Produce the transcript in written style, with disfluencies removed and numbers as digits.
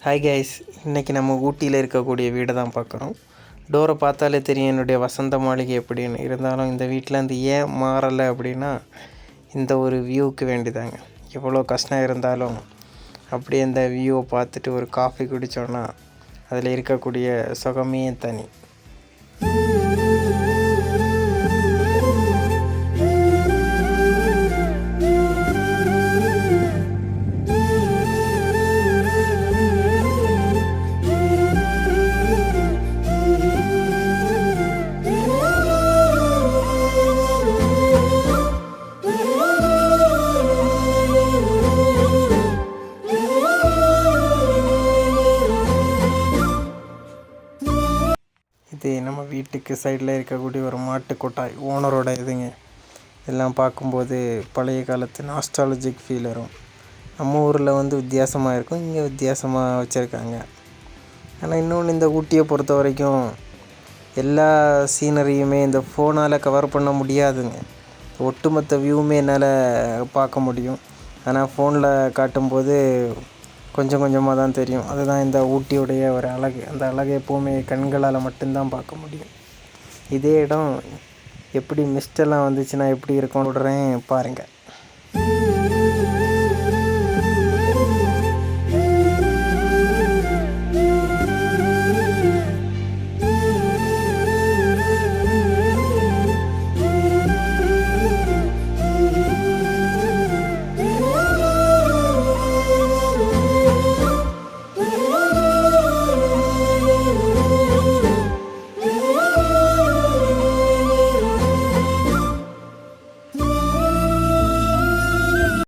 Hi guys, இன்றைக்கி நம்ம ஊட்டியில் இருக்கக்கூடிய வீடை தான் பார்க்குறோம். டோரை பார்த்தாலே தெரியும் என்னுடைய வசந்த மாளிகை எப்படின்னு. இருந்தாலும் இந்த வீட்டில் இருந்து ஏன் மாறலை அப்படின்னா இந்த ஒரு வியூவுக்கு வேண்டிதாங்க. எவ்வளோ கஷ்டம் இருந்தாலும் அப்படியே இந்த வியூவை பார்த்துட்டு ஒரு காஃபி குடித்தோன்னா அதில் இருக்கக்கூடிய சுகமே தனி. இது நம்ம வீட்டுக்கு சைடில் இருக்கக்கூடிய ஒரு மாட்டு கொட்டாய், ஓனரோட இதுங்க. இதெல்லாம் பார்க்கும்போது பழைய காலத்து நாஸ்டாலஜிக் ஃபீல் வரும். நம்ம ஊரில் வித்தியாசமாக இருக்கும், இங்கே வித்தியாசமாக வச்சுருக்காங்க. ஆனால் இன்னொன்று, இந்த ஊட்டியை பொறுத்த வரைக்கும் எல்லா சீனரியுமே இந்த ஃபோனால் கவர் பண்ண முடியாதுங்க. ஒட்டுமொத்த வியூவுமே என்னால் பார்க்க முடியும். ஆனால் ஃபோனில் காட்டும்போது கொஞ்சம் கொஞ்சமாக தான் தெரியும். அதுதான் இந்த ஊட்டியுடைய ஒரு அழகு. அந்த அழகை எப்போவுமே கண்களால் மட்டும்தான் பார்க்க முடியும். இதே இடம் எப்படி மிஸ்டெல்லாம் வந்துச்சுன்னா எப்படி இருக்கும்னு விடுறேன் பாருங்கள்.